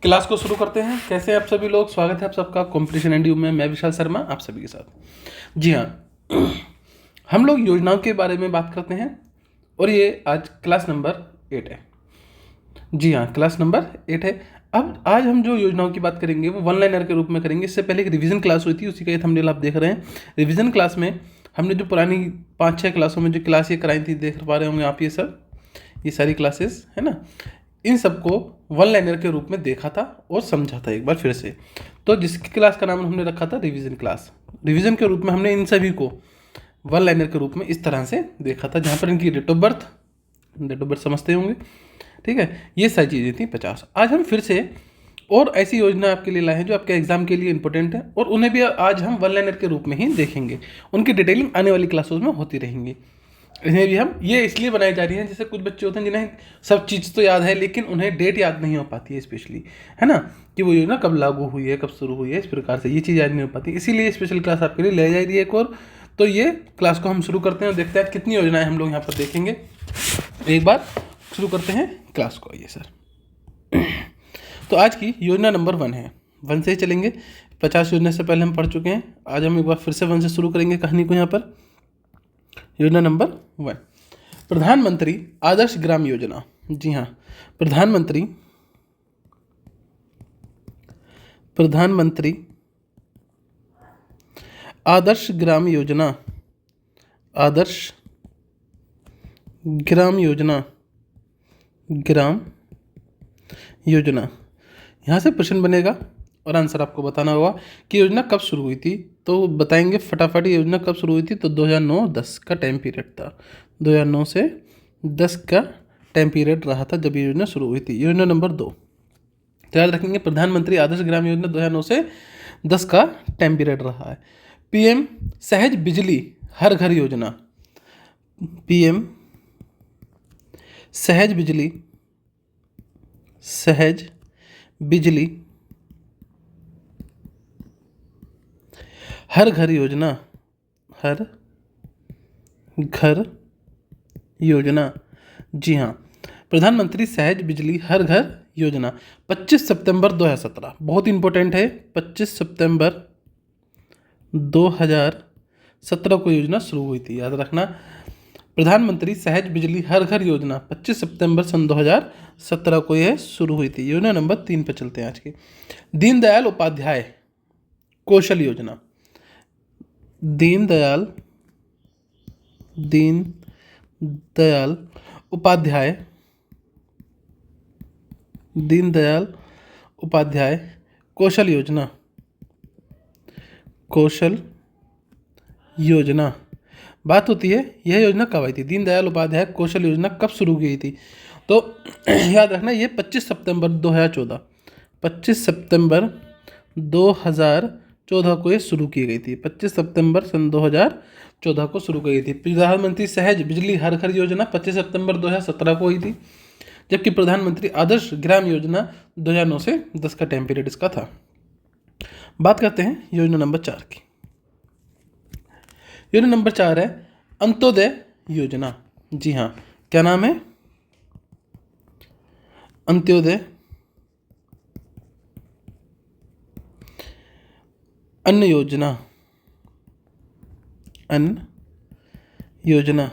Class को शुरू करते हैं। कैसे हैं आप सभी लोग? स्वागत है आप सबका कॉम्पिटिशन एंड यू में। मैं विशाल शर्मा आप सभी के साथ। जी हाँ, हम लोग योजनाओं के बारे में बात करते हैं और ये आज क्लास नंबर 8 है। जी हाँ, क्लास नंबर 8 है। अब आज हम जो योजनाओं की बात करेंगे वो वन लाइनर के रूप में करेंगे। इससे पहले एक रिवीजन क्लास हुई थी, उसी का ये थंबनेल आप देख रहे हैं। रिवीजन क्लास में हमने जो पुरानी 5-6 क्लासों में जो क्लास ये कराई थी, देख पा रहे होंगे आप ये सारी क्लासेस है ना, इन सबको वन लाइनर के रूप में देखा था और समझा था एक बार फिर से। तो जिसकी क्लास का नाम हमने रखा था रिवीजन क्लास। रिवीजन के रूप में हमने इन सभी को वन लाइनर के रूप में इस तरह से देखा था, जहाँ पर इनकी डेट ऑफ बर्थ समझते होंगे, ठीक है। ये सारी चीज़ें थी 50। आज हम फिर से और ऐसी योजना आपके लिए लाए हैं जो आपके एग्जाम के लिए इंपॉर्टेंट है और उन्हें भी आज हम वन लाइनर के रूप में ही देखेंगे। उनकी डिटेलिंग आने वाली क्लासों में होती रहेंगी। इन्हें भी हम ये इसलिए बनाई जा रही हैं, जैसे कुछ बच्चे होते हैं जिन्हें सब चीज़ तो याद है लेकिन उन्हें डेट याद नहीं हो पाती है, स्पेशली है ना, कि वो योजना कब लागू हुई है, कब शुरू हुई है। इस प्रकार से ये चीज़ याद नहीं हो पाती, इसीलिए स्पेशल क्लास आपके लिए ले जा रही है एक और। तो ये क्लास को हम शुरू करते हैं और देखते हैं कितनी योजनाएं हम लोग यहाँ पर देखेंगे। एक बार शुरू करते हैं क्लास को। आइए सर। तो आज की योजना नंबर 1 है। 1 से ही चलेंगे। 50 योजना से पहले हम पढ़ चुके हैं। आज हम एक बार फिर से 1 से शुरू करेंगे कहानी को। यहाँ पर योजना नंबर 1, प्रधानमंत्री आदर्श ग्राम योजना। जी हाँ, प्रधानमंत्री आदर्श ग्राम योजना, आदर्श ग्राम योजना, ग्राम योजना। यहाँ से प्रश्न बनेगा और आंसर आपको बताना होगा कि योजना कब शुरू हुई थी। तो बताएंगे फटाफट। योजना कब शुरू हुई थी? तो 2009-10 का टाइम पीरियड था। 2009 से 10 का टाइम पीरियड रहा था जब ये योजना शुरू हुई थी। योजना नंबर 2, तो याद रखेंगे प्रधानमंत्री आदर्श ग्राम योजना 2009 से 10 का टाइम पीरियड रहा है। पीएम सहज बिजली हर घर योजना, पीएम सहज बिजली हर घर योजना, हर घर योजना। जी हाँ, प्रधानमंत्री सहज बिजली हर घर योजना 25 सितंबर 2017, बहुत इंपॉर्टेंट है। 25 सितंबर 2017 को योजना शुरू हुई थी, याद रखना। प्रधानमंत्री सहज बिजली हर घर योजना 25 सितंबर सन 2017 को यह शुरू हुई थी। योजना नंबर 3 पर चलते हैं आज की। दीनदयाल उपाध्याय कौशल योजना, दीनदयाल उपाध्याय कौशल योजना। बात होती है यह योजना कब आई थी, दीनदयाल उपाध्याय कौशल योजना कब शुरू की थी। तो याद रखना ये 25 सितंबर 2014, 25 सितंबर 2014 को ये शुरू की गई थी। 25 सितंबर सन 2014 को शुरू की गई थी। प्रधानमंत्री सहज बिजली हर घर योजना 25 सितंबर 2017 को हुई थी, जबकि प्रधानमंत्री आदर्श ग्राम योजना 2009 से 10 का टाइम पीरियड इसका था। बात करते हैं योजना नंबर 4 की। योजना नंबर 4 है अंत्योदय योजना। जी हाँ, क्या नाम है? अंत्योदय अन्न योजना।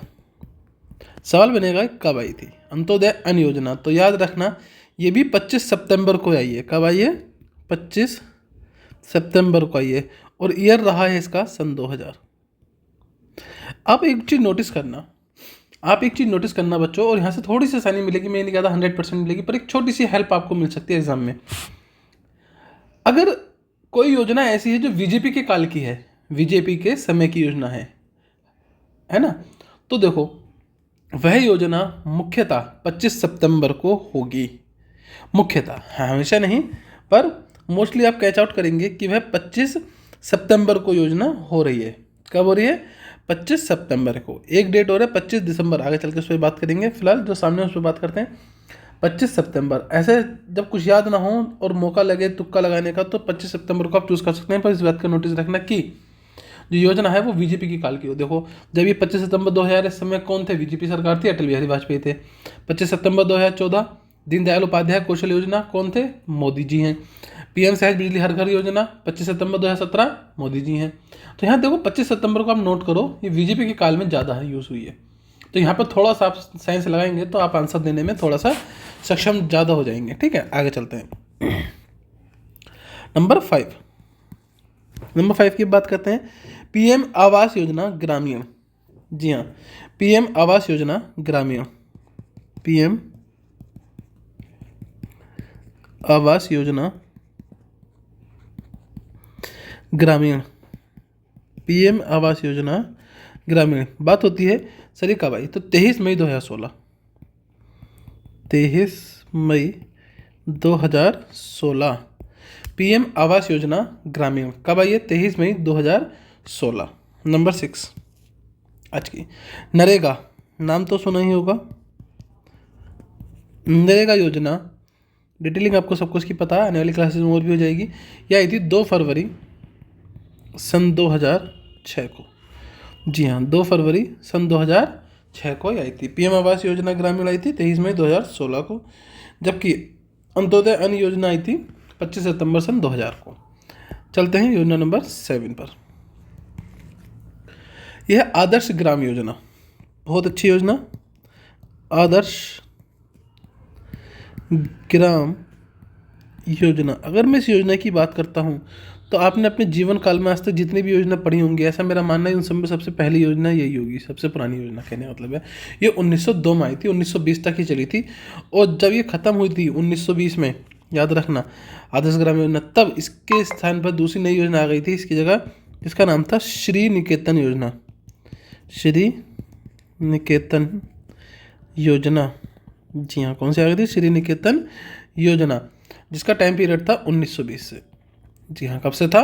सवाल बनेगा कब आई थी अंत्योदय अन्न योजना। तो याद रखना ये भी 25 सितंबर को आई है। कब आई है? 25 सितंबर को आई है और ईयर रहा है इसका सन 2000। आप एक चीज़ नोटिस करना बच्चों, और यहाँ से थोड़ी सी आसानी मिलेगी। मैं नहीं कहता 100% मिलेगी, पर एक छोटी सी हेल्प आपको मिल सकती है एग्जाम में। अगर कोई योजना ऐसी है जो बीजेपी के काल की है, बीजेपी के समय की योजना है ना, तो देखो वह योजना मुख्यतः 25 सितंबर को होगी। मुख्यतः, हमेशा नहीं, पर मोस्टली आप कैच आउट करेंगे कि वह 25 सितंबर को योजना हो रही है। कब हो रही है? 25 सितंबर को। एक डेट हो रहा है 25 दिसंबर, आगे चल के उस पर बात करेंगे। फिलहाल जो सामने उस पर बात करते हैं 25 सितंबर। ऐसे जब कुछ याद ना हो और मौका लगे तुक्का लगाने का, तो 25 सितंबर को आप चूज़ कर सकते हैं। पर इस बात का नोटिस रखना कि जो योजना है वो बीजेपी की काल की हो। देखो जब ये 25 सितंबर 2000, इस समय कौन थे? बीजेपी सरकार थी, अटल बिहारी वाजपेयी थे। 25 सितंबर 2014 दीनदयाल उपाध्याय कौशल योजना कौन थे? मोदी जी हैं। पीएम सहज बिजली हर घर योजना 25 सितंबर 2017 मोदी जी हैं। तो यहाँ देखो 25 सितंबर को आप नोट करो, ये बीजेपी के काल में ज़्यादा है यूज़ हुई है। तो यहाँ पर थोड़ा सा आप साइंस लगाएंगे तो आप आंसर देने में थोड़ा सा सक्षम ज़्यादा हो जाएंगे। ठीक है, आगे चलते हैं। नंबर 5 की बात करते हैं। पीएम आवास योजना ग्रामीण। जी हाँ, पीएम आवास योजना ग्रामीण, पीएम आवास योजना ग्रामीण, पीएम आवास योजना ग्रामीण। बात होती है सर ये कब आई? तो 23 मई 2016, 23 मई 2016 पीएम आवास योजना ग्रामीण कब आई है? 23 मई 2016। नंबर 6 आज की, नरेगा, नाम तो सुना ही होगा। नरेगा योजना डिटेलिंग आपको सब कुछ की पता है, आने वाली क्लासेस में और भी हो जाएगी। यह आई थी 2 फरवरी सन 2006 को। जी हाँ, 2 फरवरी सन 2006 को आई थी। पीएम आवास योजना ग्रामीण आई थी 23 मई 2016 को, जबकि अंत्योदय अन्न योजना आई थी 25 सितंबर सन 2000 को। चलते हैं योजना नंबर 7 पर। यह आदर्श ग्राम योजना, बहुत अच्छी योजना, आदर्श ग्राम योजना। अगर मैं इस योजना की बात करता हूँ तो आपने अपने जीवन काल में आज तक जितनी भी योजना पढ़ी होंगी, ऐसा मेरा मानना है उन सब में सबसे पहली योजना यही होगी, सबसे पुरानी योजना कहने का मतलब है। ये 1902 में आई थी, 1920 तक ही चली थी, और जब ये ख़त्म हुई थी 1920 में, याद रखना, आदर्श ग्राम योजना, तब इसके स्थान पर दूसरी नई योजना आ गई थी इसकी जगह, जिसका नाम था श्री निकेतन योजना। श्री निकेतन योजना, जी हाँ, कौन सी आ गई थी? श्री निकेतन योजना, जिसका टाइम पीरियड था 1920 से। जी हाँ, कब से था?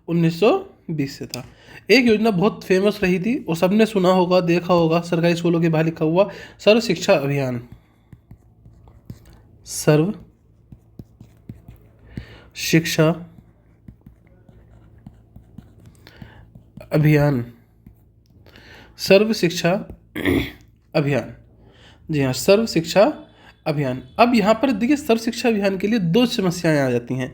1920 से था। एक योजना बहुत फेमस रही थी और सबने सुना होगा, देखा होगा, सरकारी स्कूलों के बाहर लिखा हुआ, सर्व शिक्षा अभियान। सर्व शिक्षा अभियान, सर्व शिक्षा अभियान। जी हाँ, सर्व शिक्षा अभियान। अब यहाँ पर देखिए, सर्व शिक्षा अभियान के लिए 2 समस्याएं आ जाती हैं।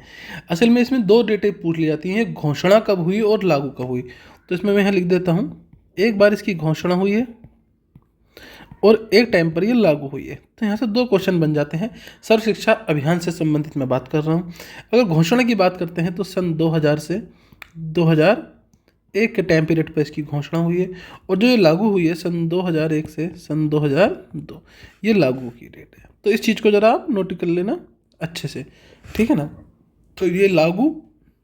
असल में इसमें 2 डेटें पूछ ली जाती हैं, घोषणा कब हुई और लागू कब हुई। तो इसमें मैं यहाँ लिख देता हूँ, एक बार इसकी घोषणा हुई है और एक टाइम पर ये लागू हुई है। तो यहाँ से 2 क्वेश्चन बन जाते हैं। सर्व शिक्षा अभियान से संबंधित मैं बात कर रहा हूँ। अगर घोषणा की बात करते हैं तो सन 2000 से 2001 के टाइम पीरियड पर इसकी घोषणा हुई है, और जो ये लागू हुई है सन 2001 से सन 2002, ये लागू की डेट है। तो इस चीज़ को ज़रा आप नोट कर लेना अच्छे से, ठीक है ना। तो ये लागू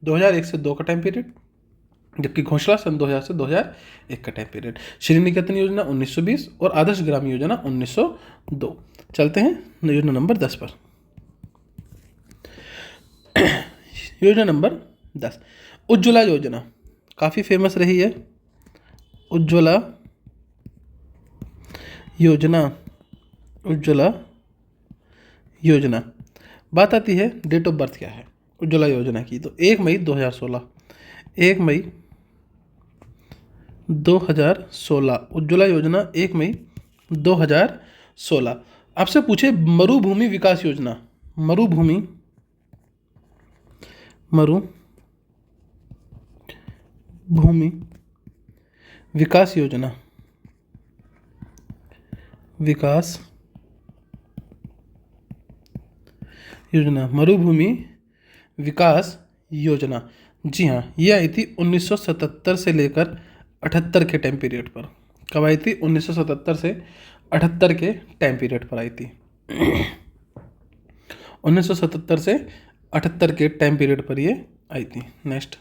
2001 से 2 का टाइम पीरियड, जबकि घोषणा सन 2000 से 2001 का टाइम पीरियड। श्री निकेतन योजना 1920 और आदर्श ग्राम योजना 1902। चलते हैं योजना नंबर 10 पर। योजना नंबर 10, उज्ज्वला योजना, काफ़ी फेमस रही है। उज्ज्वला योजना, उज्ज्वला योजना। बात आती है डेट ऑफ बर्थ क्या है उज्ज्वला योजना की, तो 1 मई 2016, 1 मई 2016 उज्ज्वला योजना 1 मई 2016। आपसे पूछे मरुभूमि विकास योजना, मरुभूमि विकास योजना, विकास योजना, मरुभूमि विकास योजना। जी हाँ, ये आई थी 1977 से लेकर 78 के टाइम पीरियड पर। कब आई थी? 1977 से 78 के टाइम पीरियड पर आई थी। 1977 से 78 के टाइम पीरियड पर ये आई थी। नेक्स्ट,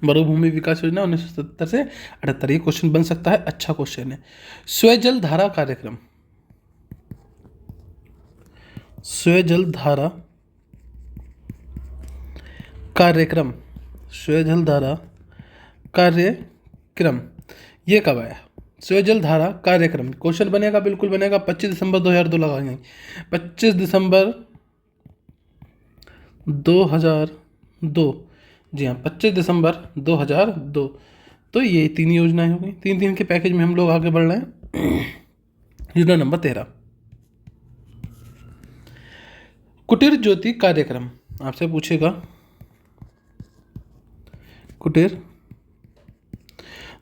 मरुभूमि विकास योजना 1977 से 78। ये क्वेश्चन बन सकता है, अच्छा क्वेश्चन है। स्वजल धारा कार्यक्रम, स्वजल धारा कार्यक्रम, स्वजल धारा कार्यक्रम, ये कब आया? स्वजल धारा कार्यक्रम क्वेश्चन बनेगा, बिल्कुल बनेगा। 25 दिसंबर 2002 लगाएंगे, 25 दिसंबर 2002। जी हाँ, 25 दिसंबर 2002। तो ये 3 योजनाएं हो गई, 3 के पैकेज में हम लोग आगे बढ़ रहे हैं। योजना नंबर 13, कुटीर ज्योति कार्यक्रम। आपसे पूछेगा कुटीर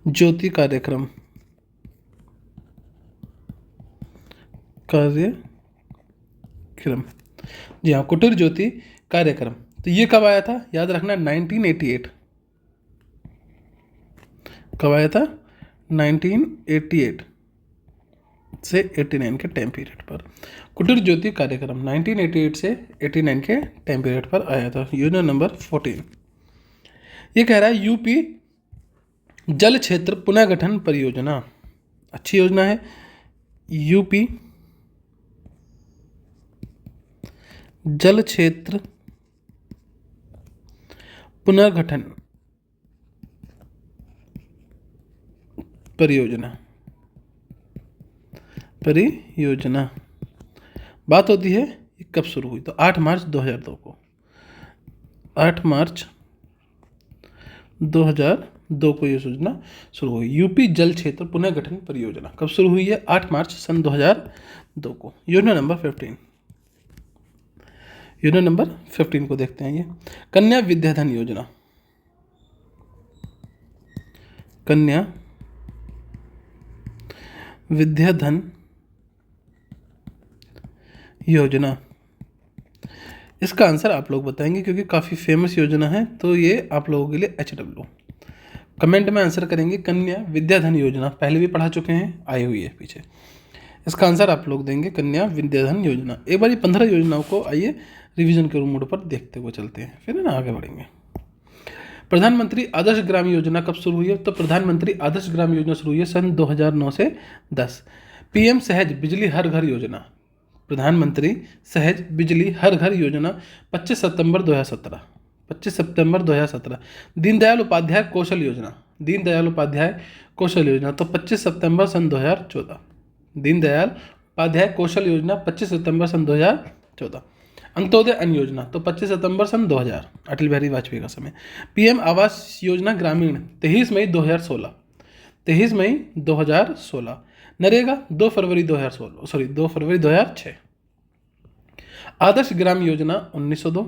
ज्योति कार्यक्रम जी हाँ, कुटीर ज्योति कार्यक्रम। तो ये कब आया था, याद रखना 1988। कब आया था, 1988 से 89 के टाइम पीरियड पर। कुटीर ज्योति कार्यक्रम 1988 से 89 के टाइम पीरियड पर आया था। योजना नंबर 14, ये कह रहा है यूपी जल क्षेत्र पुनर्गठन परियोजना। अच्छी योजना है। यूपी जल क्षेत्र पुनर्गठन परियोजना बात होती है ये कब शुरू हुई, तो 8 मार्च 2002 को। 8 मार्च 2002 को ये योजना शुरू हुई। यूपी जल क्षेत्र पुनर्गठन परियोजना कब शुरू हुई है, 8 मार्च सन 2002 को। योजना नंबर 15, योजना नंबर 15 को देखते हैं। ये कन्या विद्याधन योजना। कन्या विद्याधन योजना, इसका आंसर आप लोग बताएंगे क्योंकि काफ़ी फेमस योजना है। तो ये आप लोगों के लिए HW कमेंट में आंसर करेंगे। कन्या विद्याधन योजना पहले भी पढ़ा चुके हैं, आई हुई है पीछे। इसका आंसर आप लोग देंगे कन्या विद्याधन योजना। एक बार ये 15 योजनाओं को आइए रिवीजन के मोड पर देखते हुए चलते हैं, फिर ना आगे बढ़ेंगे। प्रधानमंत्री आदर्श ग्राम योजना कब शुरू हुई है, तो प्रधानमंत्री आदर्श ग्राम योजना शुरू हुई है सन 2009 से 10। PM सहज बिजली हर घर योजना, प्रधानमंत्री सहज बिजली हर घर योजना 25 सितंबर 2017। 25 सितंबर 2017। दीनदयाल उपाध्याय कौशल योजना, दीनदयाल उपाध्याय कौशल योजना तो 25 सितंबर सन 2014। दीनदयाल उपाध्याय कौशल योजना 25 सितंबर सन 2014। अंत्योदय अन्न योजना तो 25 सितंबर सन 2000, अटल बिहारी वाजपेयी का समय। PM आवास योजना ग्रामीण 23 मई 2016। 23 मई 2016। नरेगा 2 फरवरी 2006। आदर्श ग्राम योजना 1902।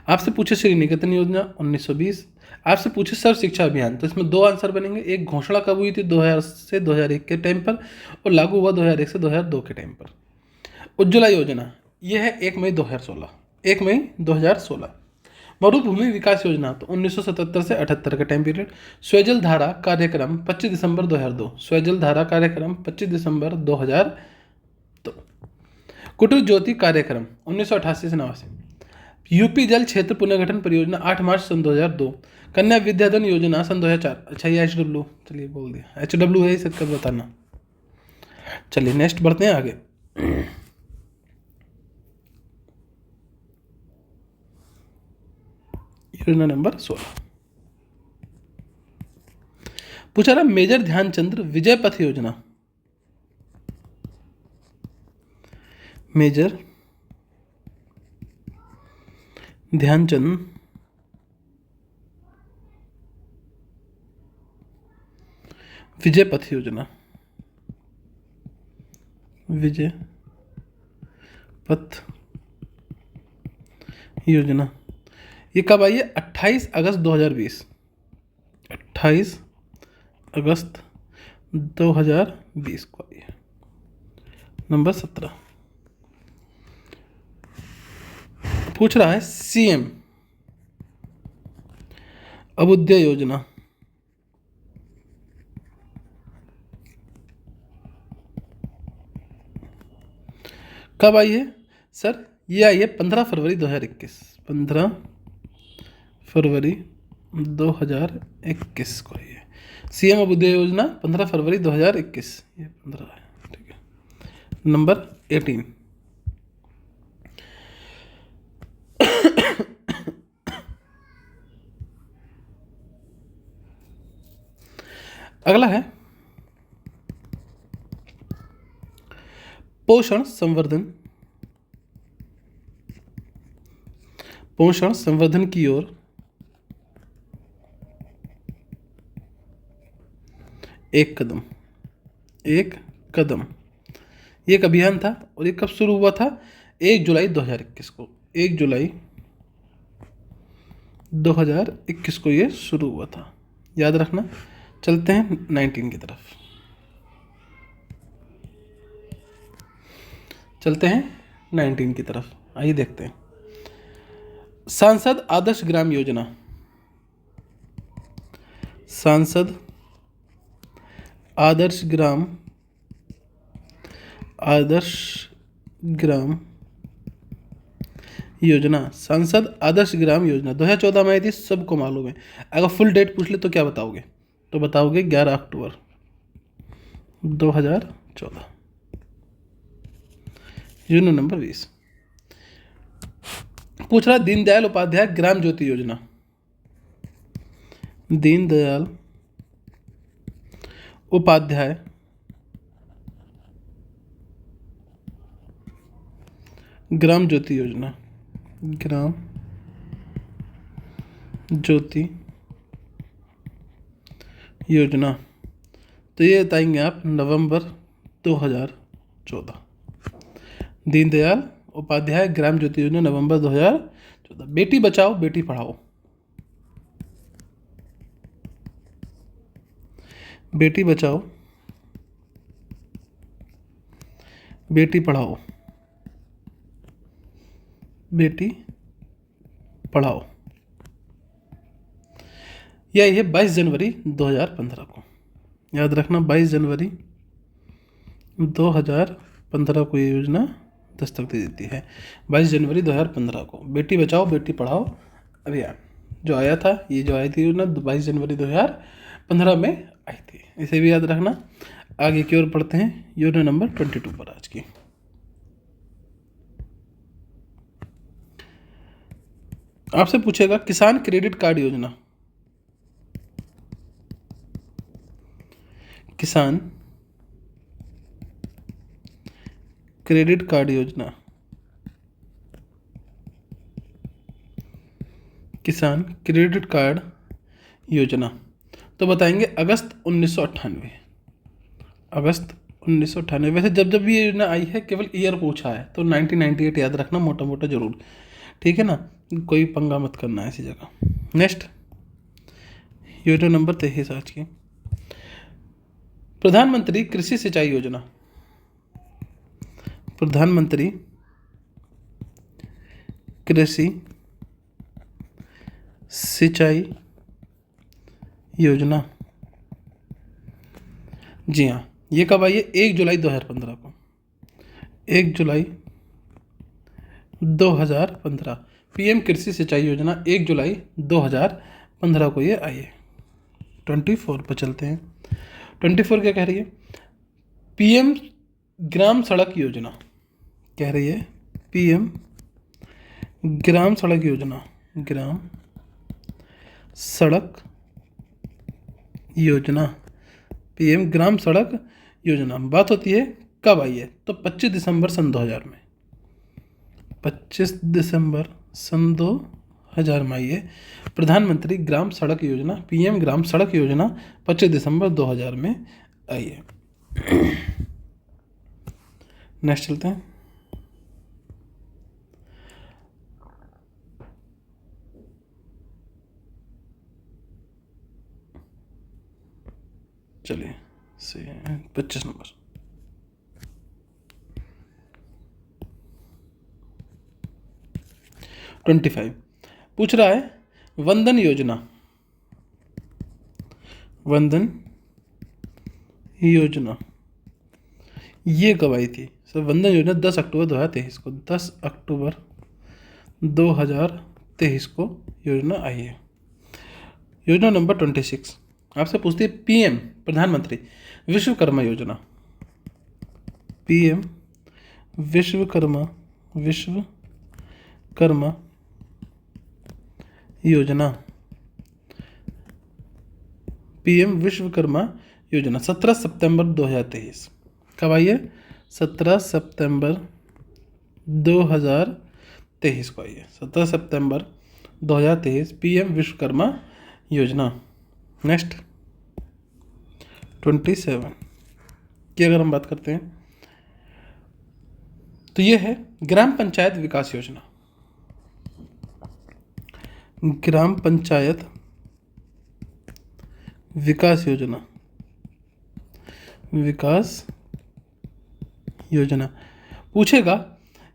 आपसे पूछे श्री निकेतन योजना 1920। आपसे पूछे सर्व शिक्षा अभियान, तो इसमें 2 आंसर बनेंगे। एक घोषणा कब हुई थी, 2000 से 2001 के टाइम पर, और लागू हुआ 2001 से 2002 के टाइम पर। उज्ज्वला योजना यह है 1 मई 2016। 1 मई 2016। मरुभूमि विकास योजना तो 1977 से 78 का टाइम पीरियड। स्वजल धारा कार्यक्रम 25 दिसंबर 2002। स्वजल धारा कार्यक्रम 25 दिसंबर 2002। कुटीर ज्योति कार्यक्रम 1988 से 89। यूपी जल क्षेत्र पुनर्गठन परियोजना 8 मार्च सन 2002। कन्या विद्याधन योजना सन 2004। अच्छा ये HW, चलिए बोल दिया HW है, इसे कब बताना। चलिए नेक्स्ट बढ़ते हैं आगे। योजना नंबर 16 पूछा रहा मेजर ध्यानचंद विजय पथ योजना। मेजर ध्यानचंद विजय पथ योजना, विजय पथ योजना ये कब आई है, 28 अगस्त 2020। 28 अगस्त 2020 को आई है। नंबर 17 पूछ रहा है CM अभ्युदय योजना कब आई है सर, ये आई है 15 फरवरी 2021। 15 फरवरी 2021 को आई है CM अभ्युदय योजना। 15 फरवरी 2021, ये 15 है, ठीक है। नंबर 18 अगला है पोषण संवर्धन। पोषण संवर्धन की ओर एक कदम ये एक अभियान था और ये कब शुरू हुआ था? 1 जुलाई 2021 को। 1 जुलाई 2021 को ये शुरू हुआ था, याद रखना। चलते हैं 19 की तरफ। चलते हैं 19 की तरफ, आइए देखते हैं। सांसद आदर्श ग्राम योजना। सांसद आदर्श ग्राम योजना, सांसद आदर्श ग्राम योजना 2014 में आई थी, सबको मालूम है। अगर फुल डेट पूछ ले तो क्या बताओगे? तो बताओगे 11 अक्टूबर 2014। यूनिट नंबर 20 पूछ रहा है दीनदयाल उपाध्याय ग्राम ज्योति योजना। दीनदयाल उपाध्याय ग्राम ज्योति योजना, ग्राम ज्योति योजना, तो ये बताएंगे आप नवंबर 2014। दीनदयाल उपाध्याय ग्राम ज्योति योजना नवंबर 2014। बेटी बचाओ बेटी पढ़ाओ। बेटी बचाओ बेटी पढ़ाओ, बेटी पढ़ाओ, यह है 22 जनवरी 2015 को, याद रखना। 22 जनवरी 2015 को ये योजना दस्तक दे देती है। 22 जनवरी 2015 को बेटी बचाओ बेटी पढ़ाओ अभियान जो आया था, ये जो आई थी योजना 22 जनवरी 2015 में आई थी, इसे भी याद रखना। आगे की ओर पढ़ते हैं योजना नंबर 22 पर आज की। आपसे पूछेगा किसान क्रेडिट कार्ड योजना। किसान क्रेडिट कार्ड योजना, किसान क्रेडिट कार्ड योजना, तो बताएंगे अगस्त 1998। अगस्त 1998। वैसे जब जब भी ये योजना आई है केवल ईयर पूछा है, तो 1998 याद रखना मोटा मोटा जरूर, ठीक है ना, कोई पंगा मत करना ऐसी जगह। नेक्स्ट योजना नंबर 23 आज की। प्रधानमंत्री कृषि सिंचाई योजना। प्रधानमंत्री कृषि सिंचाई योजना, जी हाँ, ये कब आई है? 1 जुलाई 2015 को। 1 जुलाई 2015 पीएम कृषि सिंचाई योजना 1 जुलाई 2015 को ये आई है। 24 पर चलते हैं। 24 क्या कह रही है? पीएम ग्राम सड़क योजना कह रही है। पीएम ग्राम सड़क योजना, ग्राम सड़क योजना, पीएम ग्राम सड़क योजना। बात होती है कब आई है? तो 25 दिसंबर सन 2000 में। 25 दिसंबर सन 2000 में आई है प्रधानमंत्री ग्राम सड़क योजना, पीएम ग्राम सड़क योजना 25 दिसंबर 2000 में आई है। नेक्स्ट चलते हैं। चलिए 25 नंबर। ट्वेंटी 25 पूछ रहा है वंदन योजना। वंदन योजना ये कब आई थी? सर वंदन योजना 10 अक्टूबर 2023 को। 10 अक्टूबर 2023 को योजना आई है। योजना नंबर 26 आपसे पूछती है पीएम प्रधानमंत्री विश्वकर्मा योजना। पीएम विश्वकर्मा योजना, पीएम विश्वकर्मा योजना 17 सितंबर 2023 कब आई है? 17 सितंबर 2023 को आई है। 17 सितंबर 2023 पीएम विश्वकर्मा योजना। नेक्स्ट 27 की अगर हम बात करते हैं तो ये है ग्राम पंचायत विकास योजना। ग्राम पंचायत विकास योजना, विकास योजना पूछेगा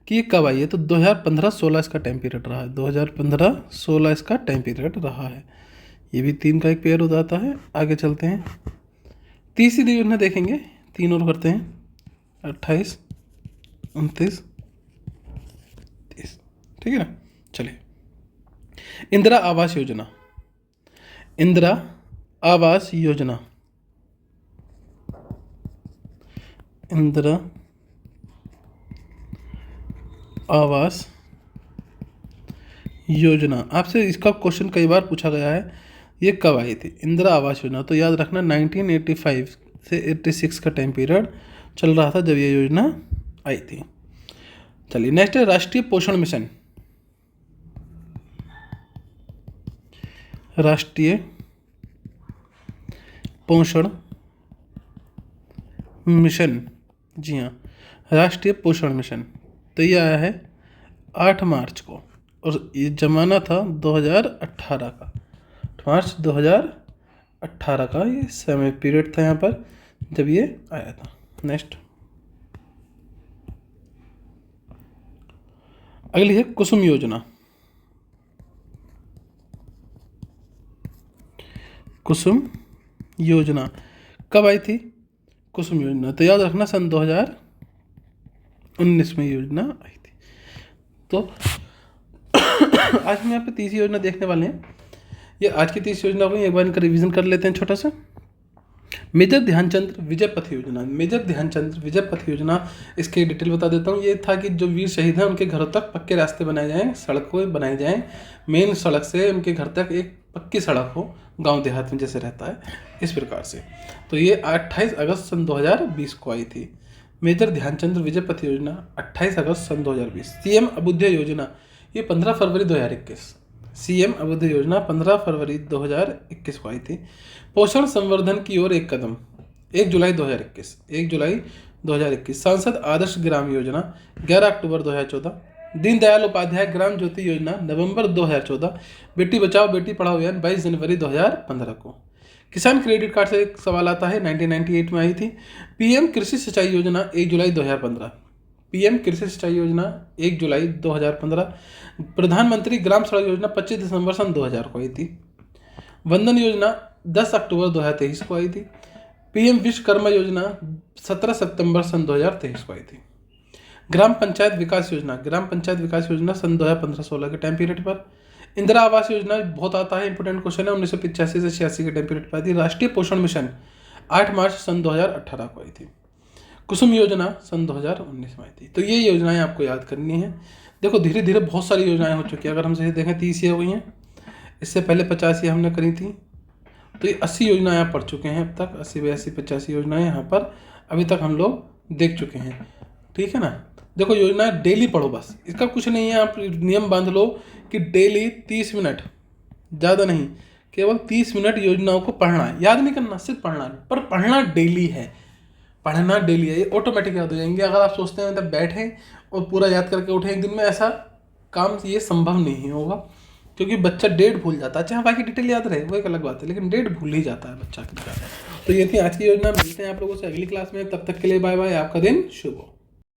कि ये कब आई है, तो 2015-16 इसका टाइम पीरियड रहा है। 2015-16 इसका टाइम पीरियड रहा है। ये भी 3 का एक पेयर हो जाता है। आगे चलते हैं, तीसरी योजना देखेंगे, 3 और करते हैं, 28, 29, 30, ठीक है ना। चलिए, इंदिरा आवास योजना। इंदिरा आवास योजना, इंदिरा आवास योजना, आपसे इसका क्वेश्चन कई बार पूछा गया है। ये कब आई थी इंदिरा आवास योजना, तो याद रखना 1985 से 86 का टाइम पीरियड चल रहा था जब ये योजना आई थी। चलिए नेक्स्ट है राष्ट्रीय पोषण मिशन। राष्ट्रीय पोषण मिशन, जी हाँ, राष्ट्रीय पोषण मिशन। तो ये आया है 8 मार्च को और ये जमाना था 2018 का, 8 मार्च 2018 का ये समय पीरियड था यहाँ पर जब ये आया था। नेक्स्ट, अगली है कुसुम योजना। कुसुम योजना कब आई थी कुसुम योजना, तो याद रखना सन 2019 में योजना आई थी। तो आज हम यहाँ पे तीसरी योजना देखने वाले हैं। ये आज की तीसरी योजना को एक बार इनका रिवीजन कर लेते हैं छोटा सा। मेजर ध्यानचंद विजय पथ योजना। मेजर ध्यानचंद विजय पथ योजना, इसके डिटेल बता देता हूँ। ये था कि जो वीर शहीद हैं उनके घरों तक पक्के रास्ते बनाए जाएँ, सड़कें बनाई जाएँ, मेन सड़क से उनके घर तक एक पक्की सड़क हो, गांव देहात में जैसे रहता है इस प्रकार से। तो ये 28 अगस्त सन 2020 को आई थी। मेजर ध्यानचंद विजय पथ योजना 28 अगस्त सन 2020। सीएम अभ्युदय योजना, ये 15 फरवरी 2021। सीएम अभ्युदय योजना 15 फरवरी 2021 को आई थी। पोषण संवर्धन की ओर एक कदम, 1 जुलाई 2021। 1 जुलाई 2021। सांसद आदर्श ग्राम योजना 11 अक्टूबर 2014। दीनदयाल उपाध्याय ग्राम ज्योति योजना नवंबर 2014। बेटी बचाओ बेटी पढ़ाओ अभियान 22 जनवरी 2015 को। किसान क्रेडिट कार्ड से एक सवाल आता है, 1998 में आई थी। पीएम कृषि सिंचाई योजना 1 जुलाई 2015। पीएम कृषि सिंचाई योजना 1 जुलाई 2015। प्रधानमंत्री ग्राम सड़क योजना 25 दिसंबर सन 2000 को आई थी। वंदन योजना 10 अक्टूबर 2023 को आई थी। पीएम विश्वकर्मा योजना 17 सितंबर सन 2023 को आई थी। ग्राम पंचायत विकास योजना, ग्राम पंचायत विकास योजना सन 2015-16 के टाइम पीरियड पर। इंदिरा आवास योजना बहुत आता है, इंपोर्टेंट क्वेश्चन है, 1985 से 86 के टाइम पीरियड पर आई थी। राष्ट्रीय पोषण मिशन 8 मार्च सन 2018 को आई थी। कुसुम योजना सन 2019 में आई थी। तो ये योजनाएं आपको याद करनी है। देखो धीरे धीरे बहुत सारी योजनाएं हो चुकी है। अगर हम सही देखें 30 ये हो गई हैं, इससे पहले 50 ये हमने करी थी। तो ये 80 योजनाएं आप पढ़ चुके हैं अब तक। 80, 82, 85 योजनाएं यहाँ पर अभी तक हम लोग देख चुके हैं, ठीक है ना। देखो योजनाएं डेली पढ़ो बस, इसका कुछ नहीं है। आप नियम बांध लो कि डेली 30 मिनट, ज़्यादा नहीं, केवल 30 मिनट योजनाओं को पढ़ना है। याद नहीं करना, सिर्फ पढ़ना है, पर पढ़ना डेली है। पढ़ना डेली है, ये ऑटोमेटिक याद हो जाएंगे। अगर आप सोचते हैं मतलब बैठें और पूरा याद करके उठें एक दिन में, ऐसा काम ये संभव नहीं होगा, क्योंकि बच्चा डेट भूल जाता है। चाहे बाकी डिटेल याद रहे वो एक अलग बात है, लेकिन डेट भूल ही जाता है बच्चा। तो ये थी आज की योजना। मिलते हैं आप लोगों से अगली क्लास में, तब तक के लिए बाय बाय। आपका दिन शुभ हो।